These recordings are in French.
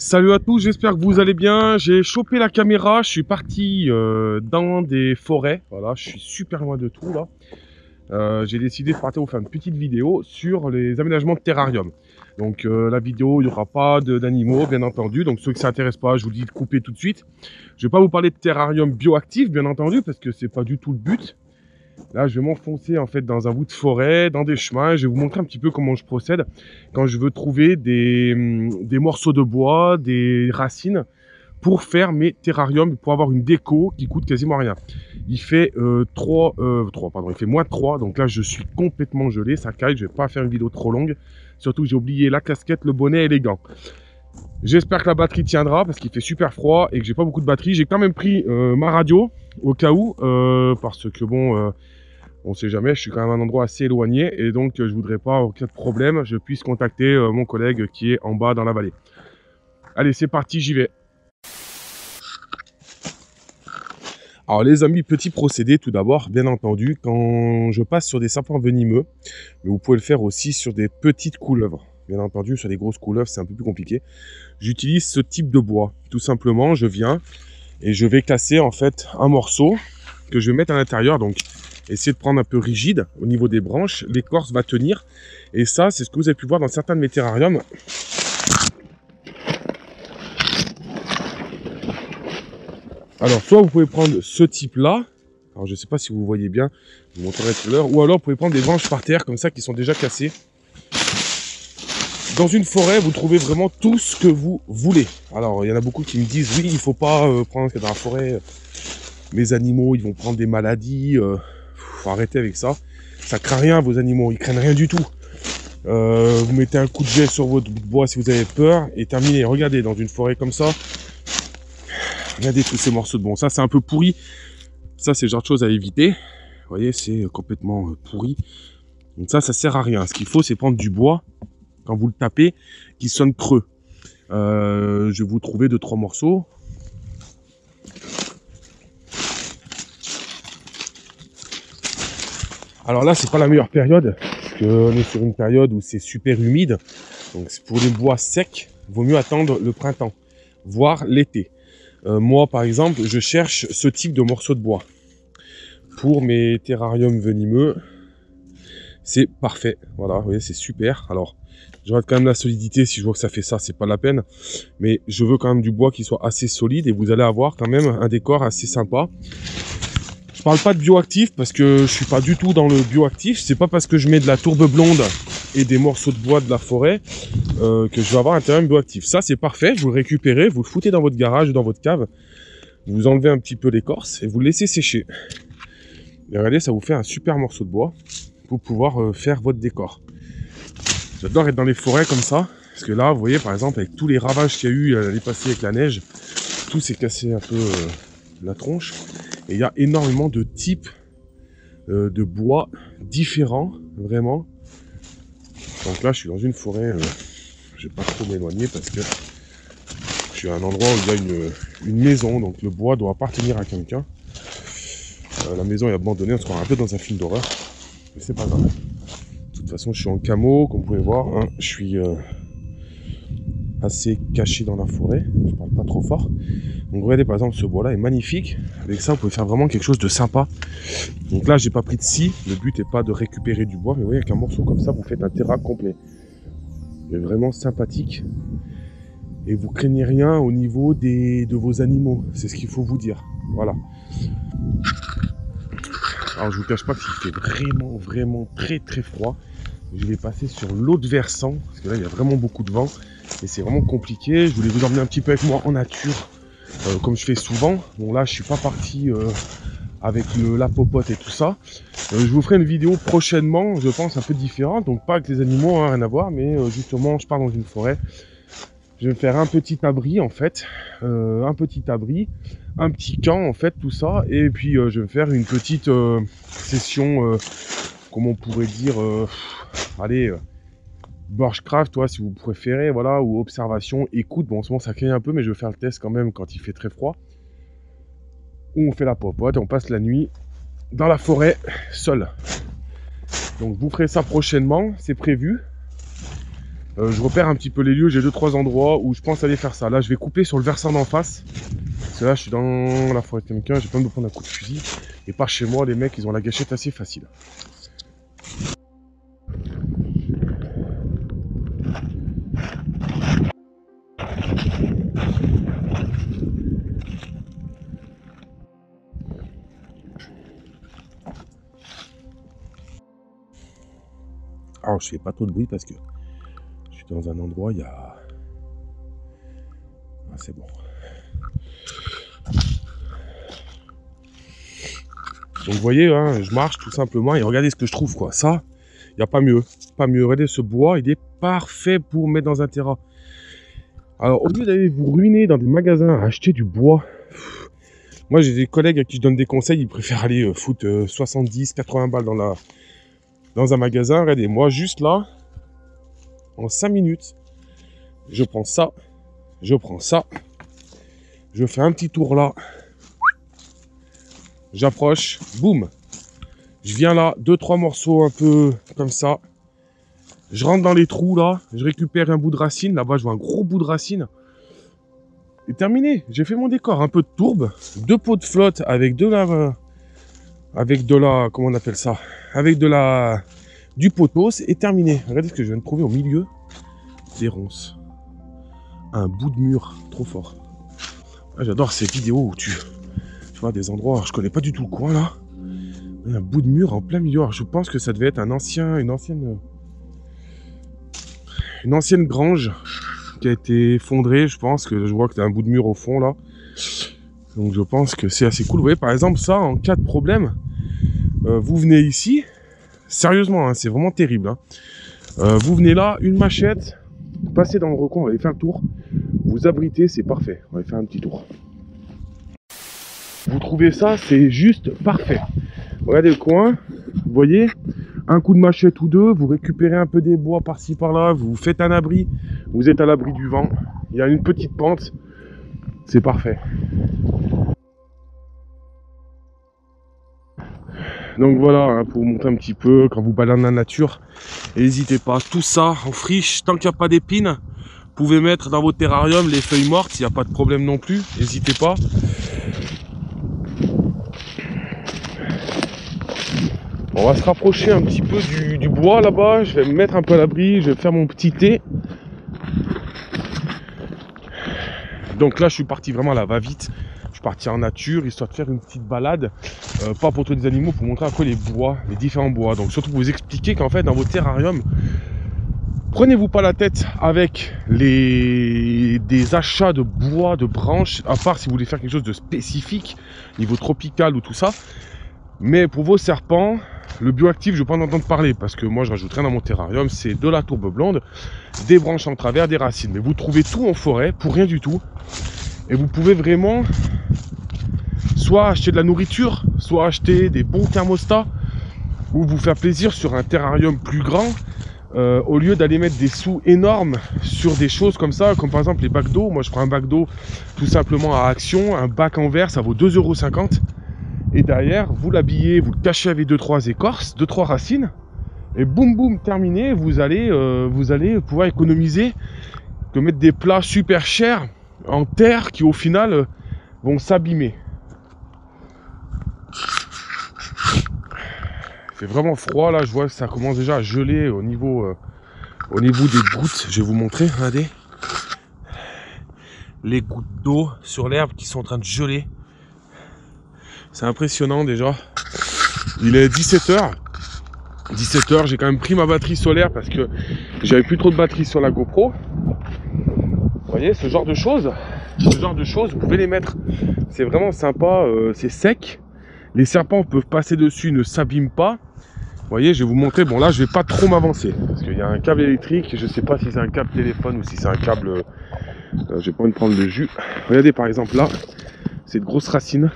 Salut à tous, j'espère que vous allez bien. J'ai chopé la caméra, je suis parti dans des forêts. Voilà, je suis super loin de tout là. J'ai décidé de partir vous faire une petite vidéo sur les aménagements de terrarium. Donc la vidéo, il n'y aura pas d'animaux, bien entendu. Donc ceux qui ne s'intéressent pas, je vous dis de couper tout de suite. Je ne vais pas vous parler de terrarium bioactif, bien entendu, parce que c'est pas du tout le but. Là, je vais m'enfoncer en fait dans un bout de forêt, dans des chemins. Je vais vous montrer un petit peu comment je procède quand je veux trouver des morceaux de bois, des racines pour faire mes terrariums, pour avoir une déco qui coûte quasiment rien. Il fait il fait moins 3, donc là je suis complètement gelé, ça caille, je vais pas faire une vidéo trop longue. Surtout que j'ai oublié la casquette, le bonnet et les gants. J'espère que la batterie tiendra parce qu'il fait super froid et que j'ai pas beaucoup de batterie. J'ai quand même pris ma radio au cas où, parce que bon, on sait jamais, je suis quand même à un endroit assez éloigné et donc je voudrais pas, en cas de problème, je puisse contacter mon collègue qui est en bas dans la vallée. Allez, c'est parti, j'y vais. Alors les amis, petit procédé tout d'abord, bien entendu, quand je passe sur des sapins venimeux, mais vous pouvez le faire aussi sur des petites couleuvres. Bien entendu, sur les grosses couleuvres, c'est un peu plus compliqué. J'utilise ce type de bois. Tout simplement, je viens et je vais casser en fait un morceau que je vais mettre à l'intérieur. Donc, essayez de prendre un peu rigide au niveau des branches. L'écorce va tenir. Et ça, c'est ce que vous avez pu voir dans certains de mes terrariums. Alors, soit vous pouvez prendre ce type-là. Alors, je ne sais pas si vous voyez bien. Je vous montrerai tout à l'heure. Ou alors, vous pouvez prendre des branches par terre comme ça qui sont déjà cassées. Dans une forêt, vous trouvez vraiment tout ce que vous voulez. Alors, il y en a beaucoup qui me disent, oui, il ne faut pas prendre dans la forêt. Mes animaux, ils vont prendre des maladies. Faut arrêter avec ça. Ça craint rien, vos animaux. Ils craignent rien du tout. Vous mettez un coup de jet sur votre bois si vous avez peur. Et terminé. Regardez, dans une forêt comme ça. Regardez tous ces morceaux de bois. Ça, c'est un peu pourri. Ça, c'est le genre de choses à éviter. Vous voyez, c'est complètement pourri. Donc ça sert à rien. Ce qu'il faut, c'est prendre du bois. Quand vous le tapez, qui sonne creux. Je vais vous trouver 2-3 morceaux. Alors là, c'est pas la meilleure période, parce qu'on est sur une période où c'est super humide. Donc pour les bois secs, il vaut mieux attendre le printemps, voire l'été. Moi, par exemple, je cherche ce type de morceaux de bois. Pour mes terrariums venimeux, c'est parfait. Voilà, vous voyez, c'est super. Alors, je regarde quand même la solidité. Si je vois que ça fait ça, c'est pas la peine. Mais je veux quand même du bois qui soit assez solide et vous allez avoir quand même un décor assez sympa. Je parle pas de bioactif parce que je suis pas du tout dans le bioactif. C'est pas parce que je mets de la tourbe blonde et des morceaux de bois de la forêt que je vais avoir un terrain bioactif. Ça, c'est parfait. Vous le récupérez, vous le foutez dans votre garage ou dans votre cave. Vous enlevez un petit peu l'écorce et vous le laissez sécher. Et regardez, ça vous fait un super morceau de bois pour pouvoir faire votre décor. J'adore être dans les forêts comme ça, parce que là, vous voyez, par exemple, avec tous les ravages qu'il y a eu l'année passée avec la neige, tout s'est cassé un peu la tronche. Et il y a énormément de types de bois différents, vraiment. Donc là, je suis dans une forêt, je vais pas trop m'éloigner parce que je suis à un endroit où il y a une maison, donc le bois doit appartenir à quelqu'un. La maison est abandonnée, on se croit un peu dans un film d'horreur, mais c'est pas grave. De toute façon, je suis en camo, comme vous pouvez voir, hein, je suis assez caché dans la forêt, je parle pas trop fort. Donc regardez, par exemple, ce bois là est magnifique. Avec ça, vous pouvez faire vraiment quelque chose de sympa. Donc là, j'ai pas pris de scie, le but n'est pas de récupérer du bois, mais vous voyez, avec un morceau comme ça, vous faites un terrain complet. Il est vraiment sympathique. Et vous craignez rien au niveau de vos animaux, c'est ce qu'il faut vous dire. Voilà. Alors je vous cache pas qu'il fait vraiment très froid. Je vais passer sur l'autre versant, parce que là il y a vraiment beaucoup de vent. Et c'est vraiment compliqué. Je voulais vous emmener un petit peu avec moi en nature, comme je fais souvent. Bon là je suis pas parti avec la popote et tout ça. Je vous ferai une vidéo prochainement, je pense un peu différente. Donc pas avec les animaux, hein, rien à voir. Mais justement je pars dans une forêt. Je vais me faire un petit abri en fait. Un petit camp en fait, tout ça. Et puis je vais me faire une petite session, comment on pourrait dire, allez, bushcraft, toi, si vous préférez, voilà, ou observation, écoute. Bon, en ce moment ça caille un peu, mais je vais faire le test quand même quand il fait très froid. Où on fait la popote et on passe la nuit dans la forêt seul. Donc je vous ferai ça prochainement, c'est prévu. Je repère un petit peu les lieux, j'ai 2-3 endroits où je pense aller faire ça. Là, je vais couper sur le versant d'en face. Parce que là, je suis dans la forêt de quelqu'un, j'ai pas de me prendre un coup de fusil. Et par chez moi, les mecs, ils ont la gâchette assez facile. Alors, je fais pas trop de bruit parce que je suis dans un endroit, il y a... Ah, c'est bon. Donc vous voyez, hein, je marche tout simplement et regardez ce que je trouve, quoi. Ça, il n'y a pas mieux. Pas mieux. Regardez ce bois, il est parfait pour mettre dans un terrain. Alors au lieu d'aller vous ruiner dans des magasins à acheter du bois, moi j'ai des collègues à qui je donne des conseils, ils préfèrent aller foutre 70, 80 balles dans un magasin. Regardez, moi juste là, en 5 minutes, je prends ça, je fais un petit tour là, j'approche, boum, je viens là, 2-3 morceaux un peu comme ça, je rentre dans les trous là, je récupère un bout de racine, là-bas je vois un gros bout de racine, et terminé, j'ai fait mon décor, un peu de tourbe, 2 pots de flotte avec de la, comment on appelle ça, du potos, et terminé. Regardez ce que je viens de trouver au milieu des ronces, un bout de mur, trop fort. Ah, j'adore ces vidéos où tu vois des endroits, je connais pas du tout le coin là, un bout de mur en plein milieu. Alors, je pense que ça devait être une ancienne grange qui a été effondrée. Je pense que je vois que tu as un bout de mur au fond là, donc je pense que c'est assez cool. Vous voyez par exemple ça, en cas de problème, vous venez ici, sérieusement, hein, c'est vraiment terrible, hein. Vous venez là, une machette, passez dans le recoin, on va aller faire le tour, vous abritez, c'est parfait. On va aller faire un petit tour. Vous trouvez ça, c'est juste parfait. Regardez le coin, vous voyez, un coup de machette ou deux, vous récupérez un peu des bois par-ci par-là, vous faites un abri, vous êtes à l'abri du vent, il y a une petite pente, c'est parfait. Donc voilà, hein, pour vous montrer un petit peu, quand vous baladez dans la nature, n'hésitez pas, tout ça en friche, tant qu'il n'y a pas d'épines, vous pouvez mettre dans votre terrarium les feuilles mortes, il n'y a pas de problème non plus, n'hésitez pas. On va se rapprocher un petit peu du bois là-bas, je vais me mettre un peu à l'abri, je vais faire mon petit thé. Donc là je suis parti vraiment à la va-vite, je suis parti en nature, histoire de faire une petite balade, pas pour tous les animaux, pour montrer un peu les bois, les différents bois. Donc surtout pour vous expliquer qu'en fait dans vos terrariums, prenez-vous pas la tête avec des achats de bois, de branches, à part si vous voulez faire quelque chose de spécifique, niveau tropical ou tout ça. Mais pour vos serpents, le bioactif, je ne veux pas en entendre parler parce que moi je rajoute rien dans mon terrarium, c'est de la tourbe blonde, des branches en travers, des racines. Mais vous trouvez tout en forêt pour rien du tout. Et vous pouvez vraiment soit acheter de la nourriture, soit acheter des bons thermostats ou vous faire plaisir sur un terrarium plus grand. Au lieu d'aller mettre des sous énormes sur des choses comme ça, comme par exemple les bacs d'eau. Moi je prends un bac d'eau tout simplement à Action, un bac en verre, ça vaut 2,50 €. Et derrière, vous l'habillez, vous le cachez avec 2-3 écorces, 2-3 racines, et boum boum, terminé, vous allez pouvoir économiser que mettre des plats super chers en terre qui au final vont s'abîmer. Il fait vraiment froid là, je vois que ça commence déjà à geler au niveau des gouttes. Je vais vous montrer, regardez. Les gouttes d'eau sur l'herbe qui sont en train de geler. C'est impressionnant déjà. Il est 17 h. 17 h, j'ai quand même pris ma batterie solaire parce que j'avais plus trop de batterie sur la GoPro. Vous voyez, ce genre de choses, vous pouvez les mettre. C'est vraiment sympa, c'est sec. Les serpents peuvent passer dessus, ne s'abîment pas. Vous voyez, je vais vous montrer. Bon là, je vais pas trop m'avancer parce qu'il y a un câble électrique. Je sais pas si c'est un câble téléphone ou si c'est un câble. J'ai pas envie de prendre le jus. Regardez par exemple là, c'est de grosses racines.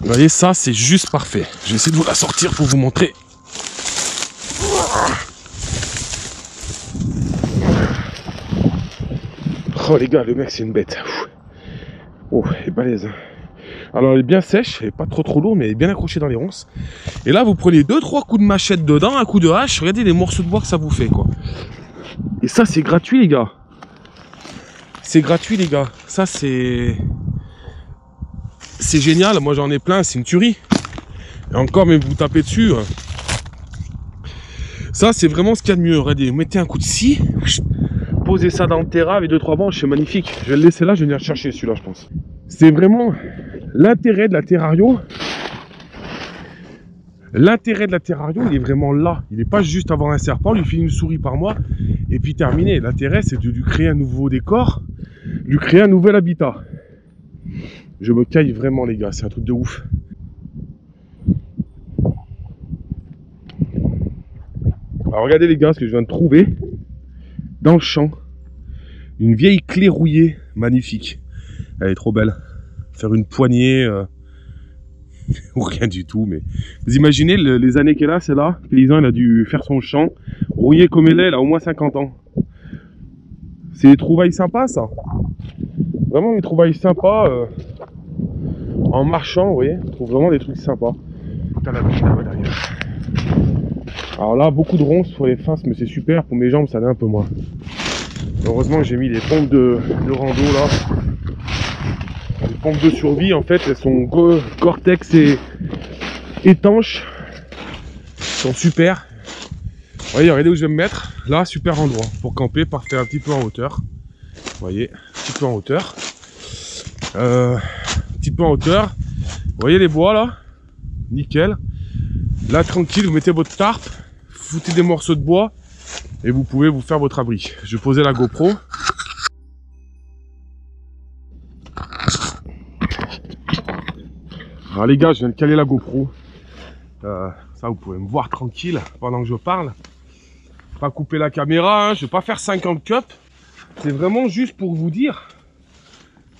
Vous voyez, ça c'est juste parfait. Je vais essayer de vous la sortir pour vous montrer. Oh les gars, le mec c'est une bête. Oh, elle est balèze. Alors elle est bien sèche, elle est pas trop lourde, mais elle est bien accrochée dans les ronces. Et là vous prenez 2-3 coups de machette dedans, un coup de hache, regardez les morceaux de bois que ça vous fait quoi. Et ça, c'est gratuit, les gars. C'est gratuit, les gars. Ça, c'est génial. Moi, j'en ai plein. C'est une tuerie. Et encore, même vous tapez dessus. Ça, c'est vraiment ce qu'il y a de mieux. Regardez, vous mettez un coup de scie. Posez ça dans le terrain avec 2-3 branches. C'est magnifique. Je vais le laisser là. Je vais venir chercher celui-là, je pense. C'est vraiment l'intérêt de la Terrario. L'intérêt de la Terrario, il est vraiment là. Il n'est pas juste avoir un serpent, lui filer une souris par mois et puis terminer. L'intérêt, c'est de lui créer un nouveau décor, lui créer un nouvel habitat. Je me caille vraiment, les gars. C'est un truc de ouf. Alors, regardez, les gars, ce que je viens de trouver dans le champ. Une vieille clé rouillée, magnifique. Elle est trop belle. Faire une poignée... ou rien du tout, mais vous imaginez les années qu'elle a, celle-là. Le paysan, il a dû faire son champ, rouillé comme elle est, elle a au moins 50 ans. C'est des trouvailles sympas, ça. Vraiment des trouvailles sympas. En marchant, vous voyez, on trouve vraiment des trucs sympas. Putain, la bouche là-bas derrière. Alors là, beaucoup de ronces sur les faces, mais c'est super. Pour mes jambes, ça allait un peu moins. Heureusement que j'ai mis les pompes de rando là. Les pompes de survie, en fait, elles sont Gore-Tex et étanches. Elles sont super. Vous voyez, regardez où je vais me mettre. Là, super endroit pour camper, partir un petit peu en hauteur. Vous voyez, un petit peu en hauteur. Un petit peu en hauteur. Vous voyez les bois là? Nickel. Là, tranquille, vous mettez votre tarpe, foutez des morceaux de bois et vous pouvez vous faire votre abri. Je vais poser la GoPro. Alors les gars, je viens de caler la GoPro. Ça, vous pouvez me voir tranquille pendant que je parle. Pas couper la caméra, hein. Je vais pas faire 50 cups. C'est vraiment juste pour vous dire.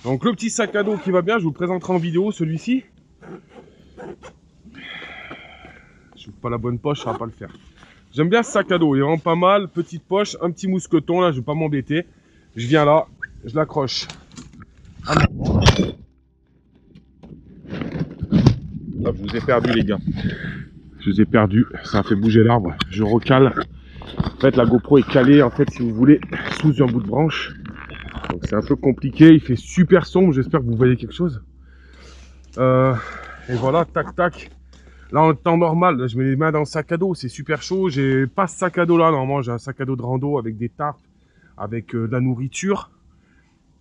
Donc le petit sac à dos qui va bien, je vous le présenterai en vidéo, celui-ci. Je n'ouvre pas la bonne poche, ça va pas le faire. J'aime bien ce sac à dos, il est vraiment pas mal. Petite poche, un petit mousqueton, là, je vais pas m'embêter. Je viens là, je l'accroche. Hop, je vous ai perdu, les gars. Je vous ai perdu, ça a fait bouger l'arbre. Je recale. En fait, la GoPro est calée, en fait, si vous voulez, sous un bout de branche. Donc c'est un peu compliqué, il fait super sombre, j'espère que vous voyez quelque chose. Et voilà, tac tac. Là en temps normal, là, je mets les mains dans le sac à dos, c'est super chaud. J'ai pas ce sac à dos là, normalement j'ai un sac à dos de rando avec des tarpes, avec de la nourriture.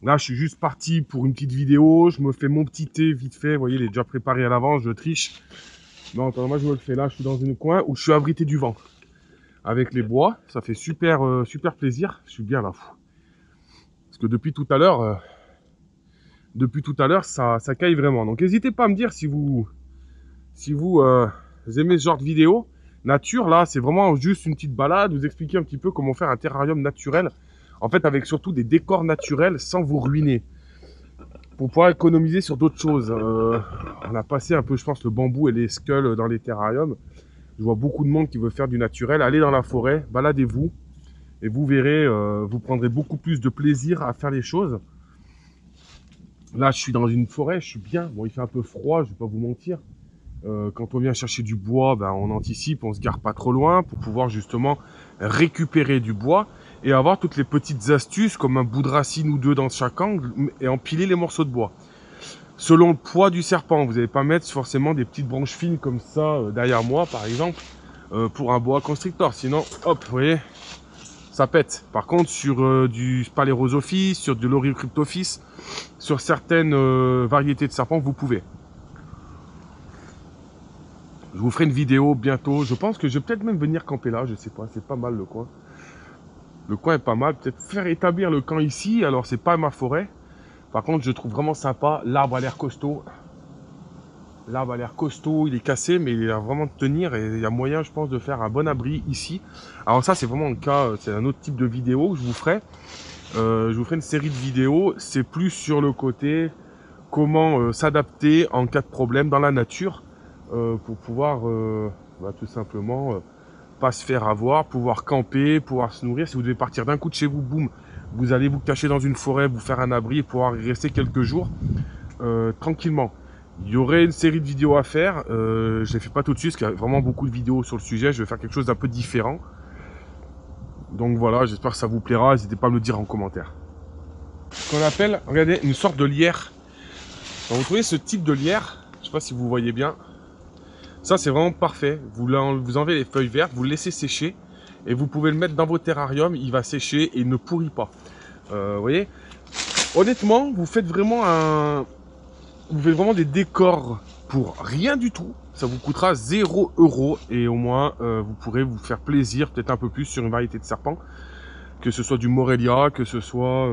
Là je suis juste parti pour une petite vidéo, je me fais mon petit thé vite fait, vous voyez il est déjà préparé à l'avance, je triche. Non, moi je me le fais là, je suis dans un coin où je suis abrité du vent. Avec les bois, ça fait super, super plaisir, je suis bien là. Parce que depuis tout à l'heure, ça caille vraiment. Donc n'hésitez pas à me dire si vous aimez ce genre de vidéo. Nature, là, c'est vraiment juste une petite balade, vous expliquer un petit peu comment faire un terrarium naturel. En fait, avec surtout des décors naturels sans vous ruiner. Pour pouvoir économiser sur d'autres choses. On a passé un peu, je pense, le bambou et les skulls dans les terrariums. Je vois beaucoup de monde qui veut faire du naturel. Allez dans la forêt, baladez-vous. Et vous verrez, vous prendrez beaucoup plus de plaisir à faire les choses. Là, je suis dans une forêt, je suis bien. Bon, il fait un peu froid, je vais pas vous mentir. Quand on vient chercher du bois, ben, on anticipe, on se gare pas trop loin pour pouvoir justement récupérer du bois et avoir toutes les petites astuces comme un bout de racine ou deux dans chaque angle et empiler les morceaux de bois. Selon le poids du serpent, vous n'allez pas mettre forcément des petites branches fines comme ça derrière moi par exemple pour un boa constrictor. Sinon, hop, vous voyez, ça pète. Par contre, sur du Sphalerosopsis, sur du Loricryptophis, sur certaines variétés de serpents, vous pouvez. Je vous ferai une vidéo bientôt. Je pense que je vais peut-être même venir camper là. Je sais pas. C'est pas mal le coin. Le coin est pas mal. Peut-être faire établir le camp ici. Alors, c'est pas ma forêt. Par contre, je trouve vraiment sympa. L'arbre a l'air costaud. L'arbre a l'air costaud. Il est cassé, mais il a vraiment de tenir. Et il y a moyen, je pense, de faire un bon abri ici. Alors, ça, c'est vraiment le cas. C'est un autre type de vidéo que je vous ferai. Je vous ferai une série de vidéos. C'est plus sur le côté comment s'adapter en cas de problème dans la nature. Pour pouvoir tout simplement pas se faire avoir, pouvoir camper, pouvoir se nourrir. Si vous devez partir d'un coup de chez vous, boum, vous allez vous cacher dans une forêt, vous faire un abri et pouvoir y rester quelques jours tranquillement. Il y aurait une série de vidéos à faire, je les fais pas tout de suite parce qu'il y a vraiment beaucoup de vidéos sur le sujet. Je vais faire quelque chose d'un peu différent. Donc voilà, j'espère que ça vous plaira. N'hésitez pas à me le dire en commentaire. Ce qu'on appelle, regardez, une sorte de lierre. Quand vous trouvez ce type de lierre, je ne sais pas si vous voyez bien, ça c'est vraiment parfait. Vous enlevez les feuilles vertes, vous le laissez sécher et vous pouvez le mettre dans vos terrariums, il va sécher et il ne pourrit pas. Vous voyez, honnêtement, vous faites vraiment des décors pour rien du tout. Ça vous coûtera 0 € et au moins vous pourrez vous faire plaisir, peut-être un peu plus sur une variété de serpents. Que ce soit du Morelia, que ce soit...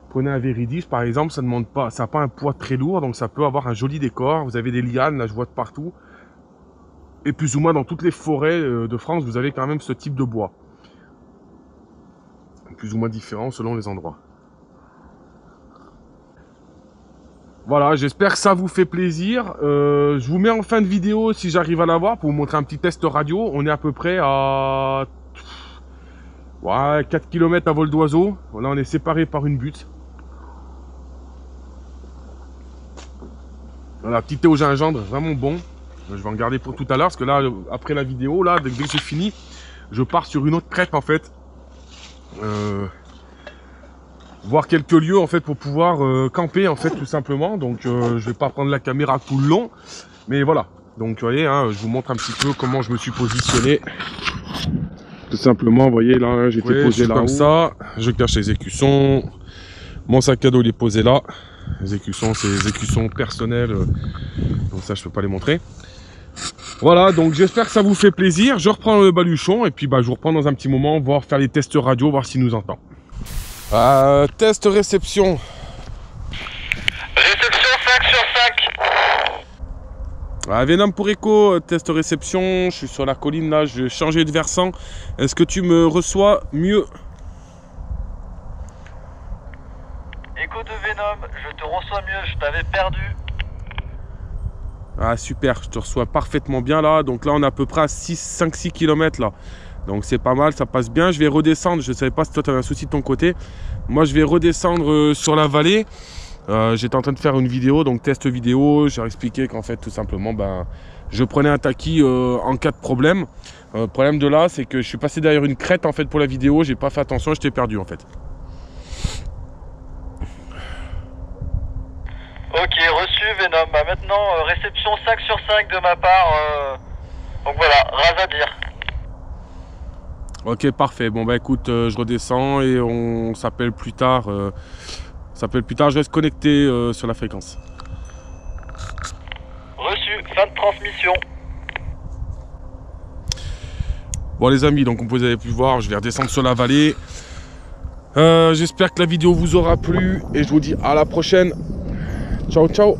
prenez un Viridis par exemple, ça n'a pas un poids très lourd, donc ça peut avoir un joli décor. Vous avez des lianes, là je vois de partout. Et plus ou moins dans toutes les forêts de France, vous avez quand même ce type de bois. Plus ou moins différent selon les endroits. Voilà, j'espère que ça vous fait plaisir. Je vous mets en fin de vidéo, si j'arrive à l'avoir, pour vous montrer un petit test radio. On est à peu près à 4 km à vol d'oiseau. Voilà, on est séparés par une butte. Voilà, petit thé au gingembre, vraiment bon. Je vais en garder pour tout à l'heure, parce que là, après la vidéo, là, dès que j'ai fini, je pars sur une autre crête, en fait. Voir quelques lieux, en fait, pour pouvoir camper, en fait, tout simplement. Donc, je vais pas prendre la caméra tout le long. Mais voilà. Donc, vous voyez, hein, je vous montre un petit peu comment je me suis positionné. Tout simplement, vous voyez, là, j'étais posé là comme ça. Je cache les écussons. Mon sac à dos, il est posé là. Les écussons, c'est des écussons personnels. Donc ça, je peux pas les montrer. Voilà, donc j'espère que ça vous fait plaisir. Je reprends le baluchon et puis je vous reprends dans un petit moment, voir faire les tests radio, voir s'il nous entend. Test réception. Réception 5 sur 5. Venom pour Echo, test réception. Je suis sur la colline là, je vais changer de versant. Est-ce que tu me reçois mieux? Echo de Venom, je te reçois mieux, je t'avais perdu. Ah super, je te reçois parfaitement bien là. Donc là on est à peu près à 5-6 km là. Donc c'est pas mal, ça passe bien. Je vais redescendre, je ne savais pas si toi tu avais un souci de ton côté. Moi je vais redescendre sur la vallée. J'étais en train de faire une vidéo, donc test vidéo. J'ai expliqué qu'en fait tout simplement je prenais un taquis en cas de problème. Le problème de là c'est que je suis passé derrière une crête en fait pour la vidéo. J'ai pas fait attention, je t'ai perdu en fait. Ok, reçu Venom. Maintenant, réception 5 sur 5 de ma part. Donc voilà, ras à dire. Ok, parfait. Bon, écoute, je redescends et on s'appelle plus tard. Je reste connecté sur la fréquence. Reçu, fin de transmission. Bon, les amis, donc comme vous avez pu voir, je vais redescendre sur la vallée. J'espère que la vidéo vous aura plu et je vous dis à la prochaine. Ciao, ciao.